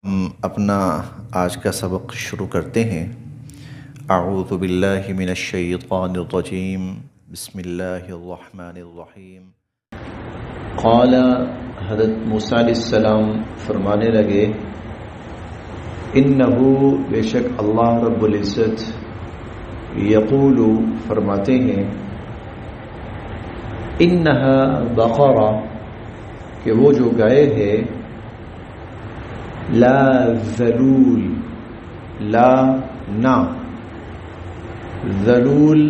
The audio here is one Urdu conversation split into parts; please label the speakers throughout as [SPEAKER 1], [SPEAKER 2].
[SPEAKER 1] ہم اپنا آج کا سبق شروع کرتے ہیں۔ اعوذ باللہ من الشیطان الرجیم، بسم اللہ الرحمن الرحیم۔ قال، حضرت موسیٰ علیہ السلام فرمانے لگے، انہو بے شک اللہ رب العزت، یقول فرماتے ہیں، انہا بقرہ کہ وہ جو گائے ہے، لا ذلول لا نہ ذلول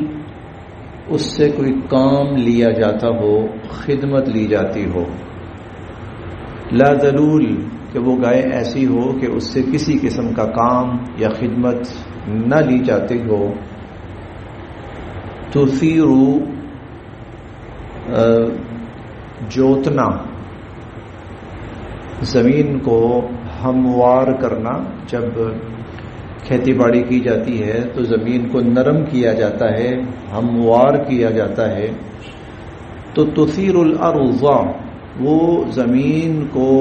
[SPEAKER 1] اس سے کوئی کام لیا جاتا ہو، خدمت لی جاتی ہو۔ لا ذلول کہ وہ گائے ایسی ہو کہ اس سے کسی قسم کا کام یا خدمت نہ لی جاتی ہو۔ تثیر جوتنا، زمین کو ہموار کرنا، جب کھیتی باڑی کی جاتی ہے تو زمین کو نرم کیا جاتا ہے، ہموار کیا جاتا ہے۔ تو تثیر الارض وہ زمین کو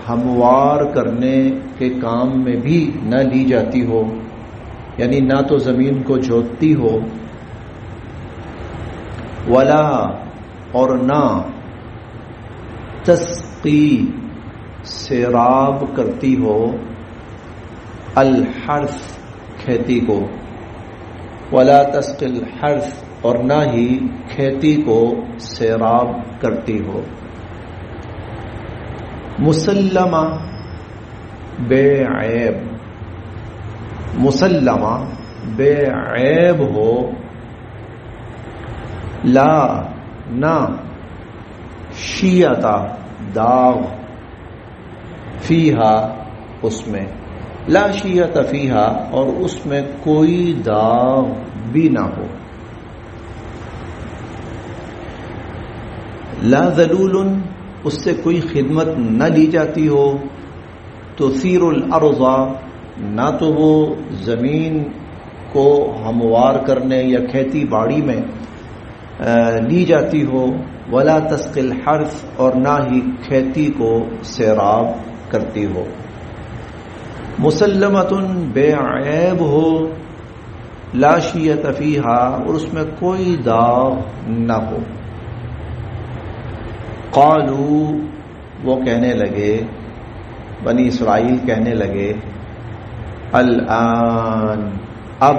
[SPEAKER 1] ہموار کرنے کے کام میں بھی نہ لی جاتی ہو، یعنی نہ تو زمین کو جوتتی ہو، ولا اور نہ تسقی سیراب کرتی ہو، الحرث کھیتی کو، ولا تسقی الحرث اور نہ ہی کھیتی کو سیراب کرتی ہو۔ مسلمہ بے عیب، مسلمہ بے عیب ہو، لا نہ شیعتا داغ، فیہا اس میں، لا شیعت فیہا اور اس میں کوئی داغ بھی نہ ہو۔ لا ذلول اس سے کوئی خدمت نہ لی جاتی ہو، تثیر الارض نہ تو وہ زمین کو ہموار کرنے یا کھیتی باڑی میں لی جاتی ہو، ولا تسقی الحرث اور نہ ہی کھیتی کو سیراب کرتی ہو۔ مسلمۃ بے عیب ہو، لا شیعت فیہا اور اس میں کوئی داغ نہ ہو۔ قالوا وہ کہنے لگے، بنی اسرائیل کہنے لگے، الآن اب،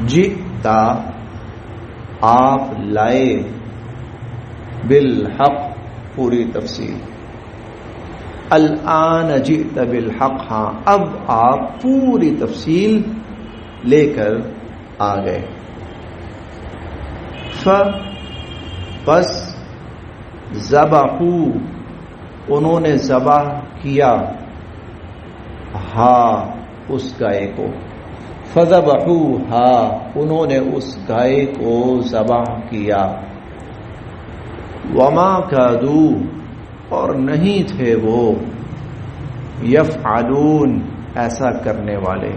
[SPEAKER 1] جئتا آپ لائے، بالحق پوری تفصیل، الآن جئت بالحق ہاں اب آپ پوری تفصیل لے کر آ گئے۔ پس ذبحوا انہوں نے ذبح کیا، ہاں اس گائے کو، فذبحوها انہوں نے اس گائے کو ذبح کیا، وما کادوا اور نہیں تھے وہ، یفعلون ایسا کرنے والے،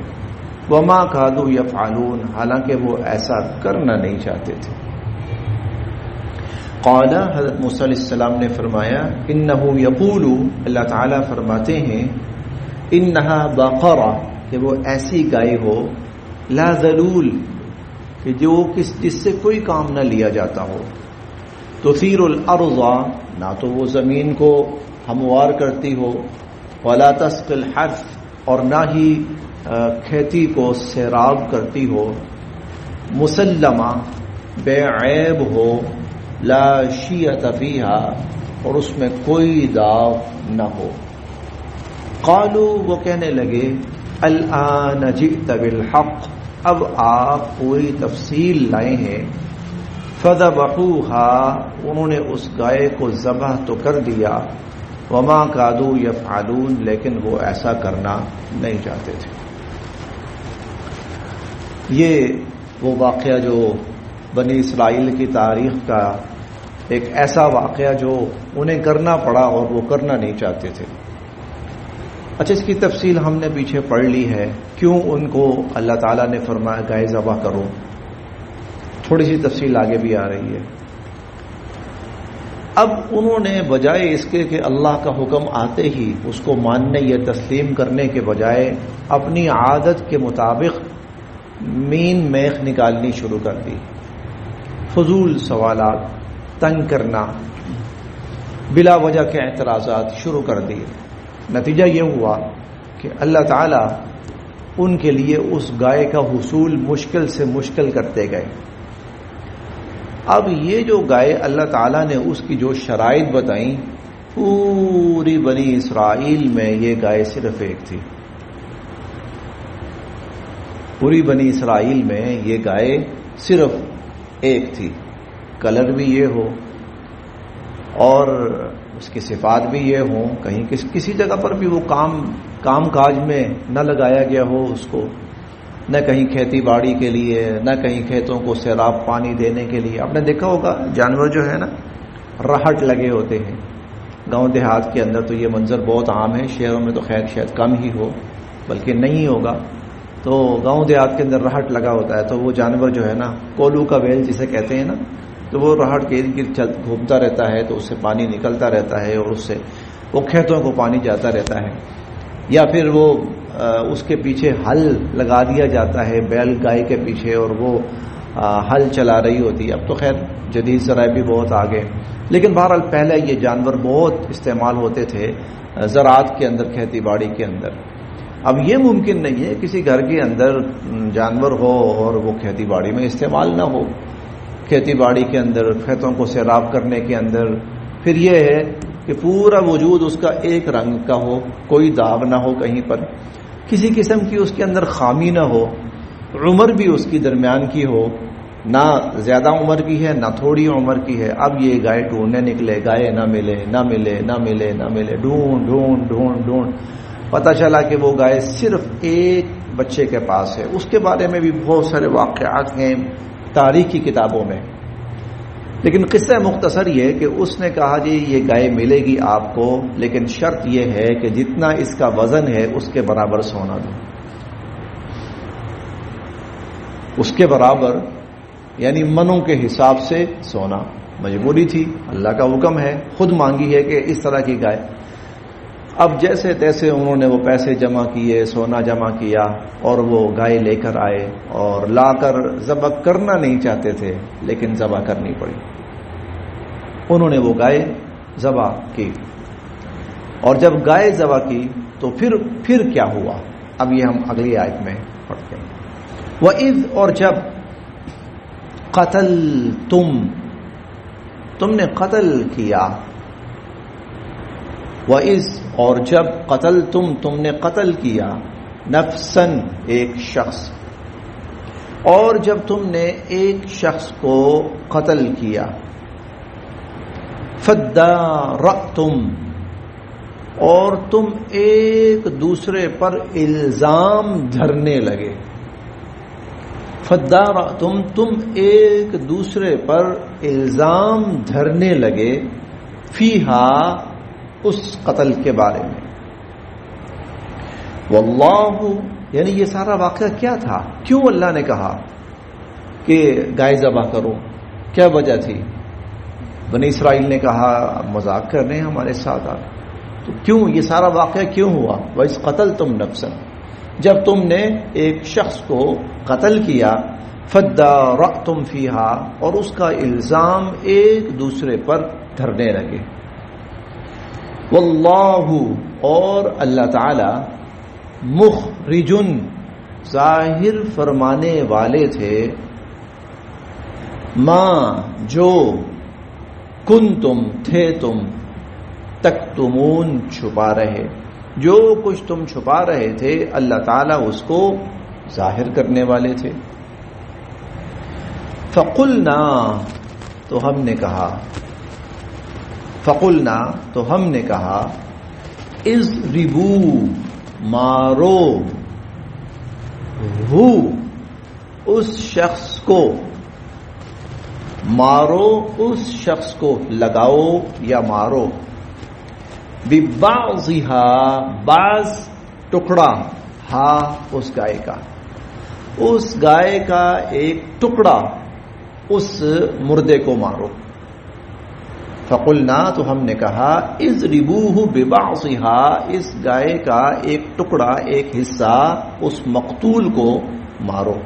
[SPEAKER 1] وما کادوا یفعلون حالانکہ وہ ایسا کرنا نہیں چاہتے تھے۔ قال حضرت موسیٰ علیہ السلام نے فرمایا، انہو یقول اللہ تعالیٰ فرماتے ہیں، انہا بقرہ کہ وہ ایسی گائے ہو، لا ذلول کہ جس سے کوئی کام نہ لیا جاتا ہو، تثیر الارض نہ تو وہ زمین کو ہموار کرتی ہو، ولا تسقی الحرث اور نہ ہی کھیتی کو سیراب کرتی ہو، مسلمہ بے عیب ہو، لا شیعت فیہا اور اس میں کوئی داغ نہ ہو۔ قالوا وہ کہنے لگے، الآن جئت بالحق اب آپ پوری تفصیل لائے ہیں، فذبحوها انہوں نے اس گائے کو ذبح تو کر دیا، وما کادوا یفعلون لیکن وہ ایسا کرنا نہیں چاہتے تھے۔ یہ وہ واقعہ جو بنی اسرائیل کی تاریخ کا ایک ایسا واقعہ جو انہیں کرنا پڑا اور وہ کرنا نہیں چاہتے تھے۔ اچھا، اس کی تفصیل ہم نے پیچھے پڑھ لی ہے، کیوں ان کو اللہ تعالیٰ نے فرمایا گائے ذبح کرو، تھوڑی سی تفصیل آگے بھی آ رہی ہے۔ اب انہوں نے بجائے اس کے کہ اللہ کا حکم آتے ہی اس کو ماننے یا تسلیم کرنے کے بجائے اپنی عادت کے مطابق مین میخ نکالنی شروع کر دی، فضول سوالات، تنگ کرنا، بلا وجہ کے اعتراضات شروع کر دیے۔ نتیجہ یہ ہوا کہ اللہ تعالی ان کے لیے اس گائے کا حصول مشکل سے مشکل کرتے گئے۔ اب یہ جو گائے اللہ تعالیٰ نے اس کی جو شرائط بتائیں، پوری بنی اسرائیل میں یہ گائے صرف ایک تھی۔ پوری بنی اسرائیل میں یہ گائے صرف ایک تھی، کلر بھی یہ ہو اور اس کی صفات بھی یہ ہوں، کہیں کسی جگہ پر بھی وہ کام کاج میں نہ لگایا گیا ہو اس کو، نہ کہیں کھیتی باڑی کے لیے، نہ کہیں کھیتوں کو سیراب پانی دینے کے لیے۔ آپ نے دیکھا ہوگا جانور جو ہے نا رہٹ لگے ہوتے ہیں، گاؤں دیہات کے اندر تو یہ منظر بہت عام ہے، شہروں میں تو خیر شاید کم ہی ہو، بلکہ نہیں ہوگا۔ تو گاؤں دیہات کے اندر رہٹ لگا ہوتا ہے، تو وہ جانور جو ہے نا کولو کا بیل جسے کہتے ہیں نا، تو وہ رہٹ کے ارد گرد گھومتا رہتا ہے، تو اس سے پانی نکلتا رہتا ہے اور اس سے وہ کھیتوں کو پانی جاتا رہتا ہے، یا پھر وہ اس کے پیچھے ہل لگا دیا جاتا ہے بیل گائے کے پیچھے اور وہ ہل چلا رہی ہوتی ہے۔ اب تو خیر جدید ذرائع بھی بہت آگے، لیکن بہرحال پہلے یہ جانور بہت استعمال ہوتے تھے زراعت کے اندر، کھیتی باڑی کے اندر۔ اب یہ ممکن نہیں ہے کسی گھر کے اندر جانور ہو اور وہ کھیتی باڑی میں استعمال نہ ہو، کھیتی باڑی کے اندر، کھیتوں کو سیراب کرنے کے اندر۔ پھر یہ ہے کہ پورا وجود اس کا ایک رنگ کا ہو، کوئی داغ نہ ہو کہیں پر، کسی قسم کی اس کے اندر خامی نہ ہو، عمر بھی اس کی درمیان کی ہو، نہ زیادہ عمر کی ہے نہ تھوڑی عمر کی ہے۔ اب یہ گائے ڈھونڈنے نکلے، گائے نہ ملے نہ ملے نہ ملے نہ ملے، ڈھونڈ ڈھونڈ ڈھونڈ ڈھونڈ پتہ چلا کہ وہ گائے صرف ایک بچے کے پاس ہے۔ اس کے بارے میں بھی بہت سارے واقعات ہیں تاریخی کتابوں میں، لیکن قصہ مختصر یہ کہ اس نے کہا جی یہ گائے ملے گی آپ کو، لیکن شرط یہ ہے کہ جتنا اس کا وزن ہے اس کے برابر سونا دو، اس کے برابر، یعنی منوں کے حساب سے سونا۔ مجبوری تھی، اللہ کا حکم ہے، خود مانگی ہے کہ اس طرح کی گائے۔ اب جیسے تیسے انہوں نے وہ پیسے جمع کیے، سونا جمع کیا، اور وہ گائے لے کر آئے، اور لا کر ذبح کرنا نہیں چاہتے تھے لیکن ذبح کرنی پڑی۔ انہوں نے وہ گائے ذبح کی، اور جب گائے ذبح کی تو پھر کیا ہوا، اب یہ ہم اگلی آیت میں پڑھتے ہیں۔ وَإِذْ، اور جب، قتل تم نے قتل کیا، وَإِذْ، اور جب، قتل تم نے قتل کیا، نفسن، ایک شخص، اور جب تم نے ایک شخص کو قتل کیا، فَادَّارَأْتُمْ، اور تم ایک دوسرے پر الزام دھرنے لگے، فَادَّارَأْتُمْ، تم ایک دوسرے پر الزام دھرنے لگے، فیہا، اس قتل کے بارے میں۔ واللہ، یعنی یہ سارا واقعہ کیا تھا، کیوں اللہ نے کہا کہ گائے ذبح کرو، کیا وجہ تھی؟ بنی اسرائیل نے کہا مذاق کر رہے ہیں ہمارے ساتھ آپ، تو کیوں یہ سارا واقعہ کیوں ہوا؟ وَإِذْ قَتَلْتُمْ نَفْسًا، جب تم نے ایک شخص کو قتل کیا، فَادَّارَأْتُمْ فِيهَا، اور اس کا الزام ایک دوسرے پر دھرنے لگے۔ واللہ، اور اللہ تعالی، مخرجن، ظاہر فرمانے والے تھے، ما، جو، کنتم، تھے تم، تکتمون، چھپا رہے، جو کچھ تم چھپا رہے تھے اللہ تعالیٰ اس کو ظاہر کرنے والے تھے۔ فقلنا، تو ہم نے کہا، فقلنا، تو ہم نے کہا، اضربو، مارو، ہو، اس شخص کو، مارو اس شخص کو، لگاؤ یا مارو، ببعضھا، بعض ٹکڑا، ہا، اس گائے کا، اس گائے کا ایک ٹکڑا، اس مردے کو مارو۔ فقلنا تو ہم نے کہا اضربوہ ببعضھا، اس گائے کا ایک ٹکڑا، ایک حصہ اس مقتول کو مارو.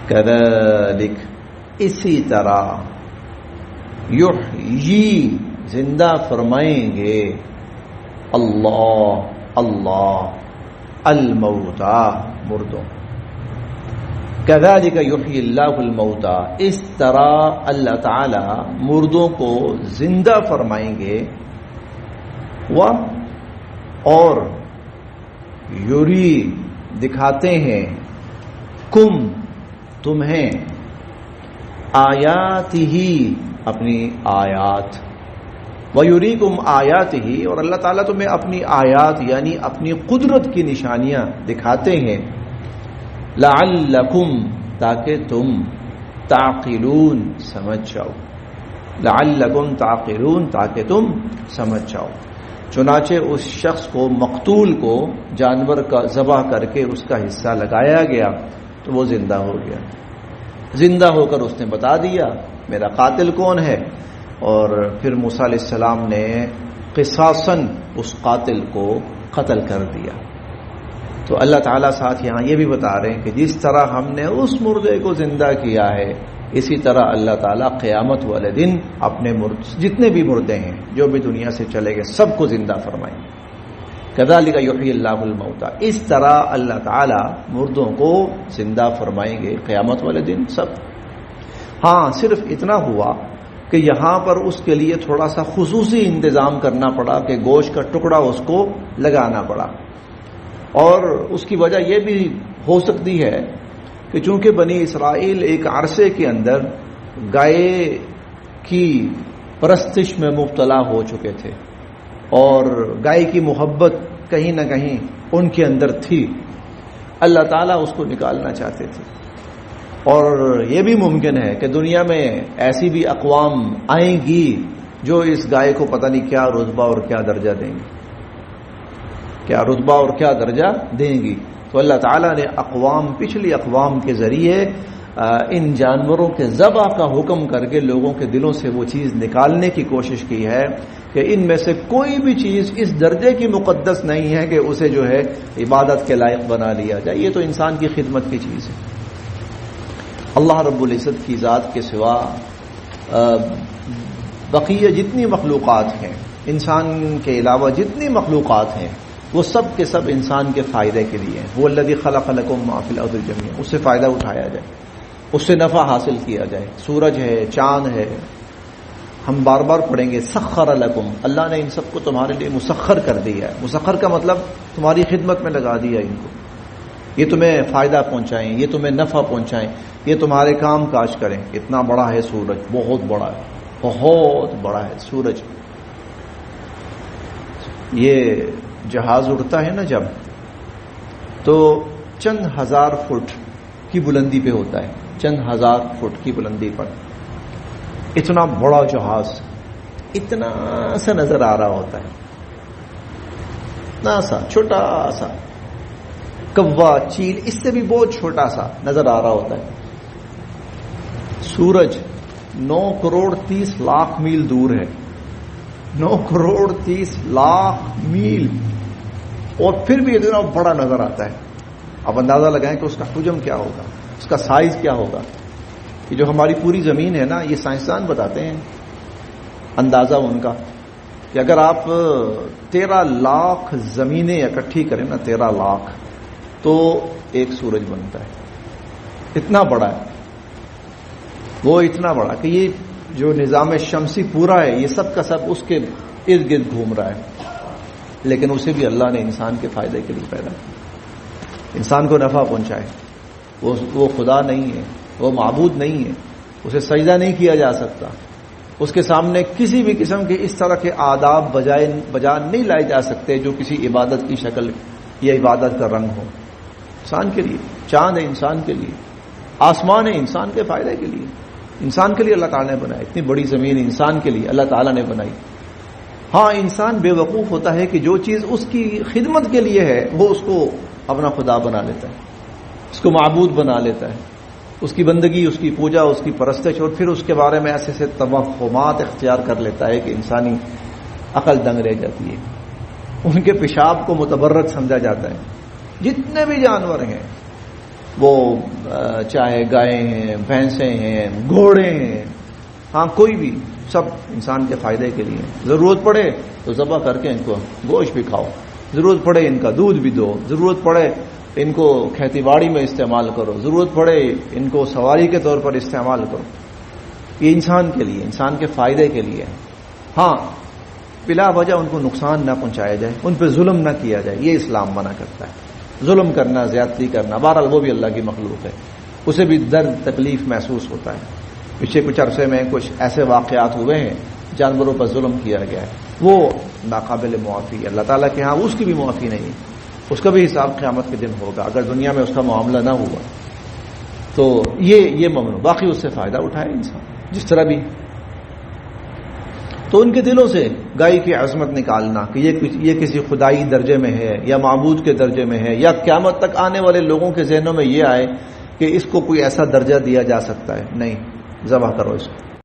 [SPEAKER 1] کذالک، اسی طرح، یحیی، زندہ فرمائیں گے، اللہ الموتى، مردوں. کذالک یحیی اللہ الموتى، اس طرح اللہ تعالی مردوں کو زندہ فرمائیں گے. اور یری، دکھاتے ہیں، کم، تمہیں، آیات ہی، اپنی آیات، وَيُرِيكُمْ آیاتہ، اور اللہ تعالیٰ تمہیں اپنی آیات یعنی اپنی قدرت کی نشانیاں دکھاتے ہیں. لعلکم، تاکہ تم، تعقلون، سمجھ جاؤ. لعلکم تعقلون، تاکہ تم سمجھ جاؤ. چنانچہ اس شخص کو، مقتول کو، جانور کا ذبح کر کے اس کا حصہ لگایا گیا تو وہ زندہ ہو گیا. زندہ ہو کر اس نے بتا دیا میرا قاتل کون ہے. اور پھر موسیٰ علیہ السلام نے قصاصاً اس قاتل کو قتل کر دیا. تو اللہ تعالیٰ ساتھ یہاں یہ بھی بتا رہے ہیں کہ جس طرح ہم نے اس مردے کو زندہ کیا ہے، اسی طرح اللہ تعالیٰ قیامت والے دن اپنے جتنے بھی مردے ہیں جو بھی دنیا سے چلے گئے سب کو زندہ فرمائیں. کذالک یحیی اللہ الموتى، اس طرح اللہ تعالیٰ مردوں کو زندہ فرمائیں گے قیامت والے دن سب. ہاں صرف اتنا ہوا کہ یہاں پر اس کے لیے تھوڑا سا خصوصی انتظام کرنا پڑا کہ گوشت کا ٹکڑا اس کو لگانا پڑا. اور اس کی وجہ یہ بھی ہو سکتی ہے کہ چونکہ بنی اسرائیل ایک عرصے کے اندر گائے کی پرستش میں مبتلا ہو چکے تھے اور گائے کی محبت کہیں نہ کہیں ان کے اندر تھی. اللہ تعالیٰ اس کو نکالنا چاہتے تھے. اور یہ بھی ممکن ہے کہ دنیا میں ایسی بھی اقوام آئیں گی جو اس گائے کو پتہ نہیں کیا رتبہ اور کیا درجہ دیں گی، کیا رتبہ اور کیا درجہ دیں گی. تو اللہ تعالیٰ نے پچھلی اقوام کے ذریعے ان جانوروں کے ذبح کا حکم کر کے لوگوں کے دلوں سے وہ چیز نکالنے کی کوشش کی ہے کہ ان میں سے کوئی بھی چیز اس درجے کی مقدس نہیں ہے کہ اسے جو ہے عبادت کے لائق بنا لیا جائے. یہ تو انسان کی خدمت کی چیز ہے. اللہ رب العزت کی ذات کے سوا بقیہ جتنی مخلوقات ہیں، انسان کے علاوہ جتنی مخلوقات ہیں، وہ سب کے سب انسان کے فائدے کے لیے ہیں. وہ الذی خلق لکم ما فی الارض جميعا، اس سے فائدہ اٹھایا جائے، اس سے نفع حاصل کیا جائے. سورج ہے، چاند ہے، ہم بار بار پڑھیں گے سخر لکم، اللہ نے ان سب کو تمہارے لیے مسخر کر دیا ہے. مسخر کا مطلب تمہاری خدمت میں لگا دیا ان کو، یہ تمہیں فائدہ پہنچائیں، یہ تمہیں نفع پہنچائیں، یہ تمہارے کام کاج کریں. اتنا بڑا ہے سورج، بہت بڑا ہے، بہت بڑا ہے سورج. یہ جہاز اڑتا ہے نا جب، تو چند ہزار فٹ کی بلندی پہ ہوتا ہے، چند ہزار فٹ کی بلندی پر. اتنا بڑا جہاز اتنا سا نظر آ رہا ہوتا ہے، اتنا سا چھوٹا سا کوا چیل اس سے بھی بہت چھوٹا سا نظر آ رہا ہوتا ہے. سورج 9 کروڑ 30 لاکھ میل دور ہے، 9 کروڑ 30 لاکھ میل، اور پھر بھی اتنا بڑا نظر آتا ہے. اب اندازہ لگائیں کہ اس کا حجم کیا ہوگا، اس کا سائز کیا ہوگا. یہ جو ہماری پوری زمین ہے نا، یہ سائنسدان بتاتے ہیں اندازہ ان کا کہ اگر آپ 13 لاکھ زمینیں اکٹھی کریں نا، 13 لاکھ، تو ایک سورج بنتا ہے. اتنا بڑا ہے وہ، اتنا بڑا کہ یہ جو نظام شمسی پورا ہے یہ سب کا سب اس کے ارد گرد گھوم رہا ہے. لیکن اسے بھی اللہ نے انسان کے فائدے کے لیے پیدا کیا، انسان کو نفع پہنچائے. وہ خدا نہیں ہے، وہ معبود نہیں ہے، اسے سجدہ نہیں کیا جا سکتا، اس کے سامنے کسی بھی قسم کے اس طرح کے آداب بجا نہیں لائے جا سکتے جو کسی عبادت کی شکل یا عبادت کا رنگ ہو. انسان کے لیے چاند ہے، انسان کے لیے آسمان ہے، انسان کے فائدے کے لیے، انسان کے لیے اللہ تعالیٰ نے بنایا. اتنی بڑی زمین انسان کے لیے اللہ تعالیٰ نے بنائی. ہاں انسان بے وقوف ہوتا ہے کہ جو چیز اس کی خدمت کے لیے ہے وہ اس کو اپنا خدا بنا لیتا ہے، اس کو معبود بنا لیتا ہے. اس کی بندگی، اس کی پوجا، اس کی پرستش، اور پھر اس کے بارے میں ایسے توہمات اختیار کر لیتا ہے کہ انسانی عقل دنگ رہ جاتی ہے. ان کے پیشاب کو متبرک سمجھا جاتا ہے. جتنے بھی جانور ہیں، وہ چاہے گائے ہیں، بھینسیں ہیں، گھوڑے ہیں، ہاں کوئی بھی، سب انسان کے فائدے کے لیے. ضرورت پڑے تو ذبح کر کے ان کو گوشت بھی کھاؤ، ضرورت پڑے ان کا دودھ بھی دو، ضرورت پڑے ان کو کھیتی باڑی میں استعمال کرو، ضرورت پڑے ان کو سواری کے طور پر استعمال کرو. یہ انسان کے لیے، انسان کے فائدے کے لیے. ہاں بلا وجہ ان کو نقصان نہ پہنچایا جائے، ان پہ ظلم نہ کیا جائے، یہ اسلام منع کرتا ہے. ظلم کرنا، زیادتی کرنا، بہرحال وہ بھی اللہ کی مخلوق ہے، اسے بھی درد تکلیف محسوس ہوتا ہے. پچھلے کچھ عرصے میں کچھ ایسے واقعات ہوئے ہیں، جانوروں پر ظلم کیا گیا ہے، وہ ناقابل معافی. اللہ تعالیٰ کے ہاں اس کی بھی معافی نہیں، اس کا بھی حساب قیامت کے دن ہوگا. اگر دنیا میں اس کا معاملہ نہ ہوا تو یہ ممنوع. باقی اس سے فائدہ اٹھائے انسان جس طرح بھی. تو ان کے دلوں سے گائے کی عظمت نکالنا کہ یہ کسی خدائی درجے میں ہے یا معبود کے درجے میں ہے، یا قیامت تک آنے والے لوگوں کے ذہنوں میں یہ آئے کہ اس کو کوئی ایسا درجہ دیا جا سکتا ہے. نہیں، ذبح کرو اس کو.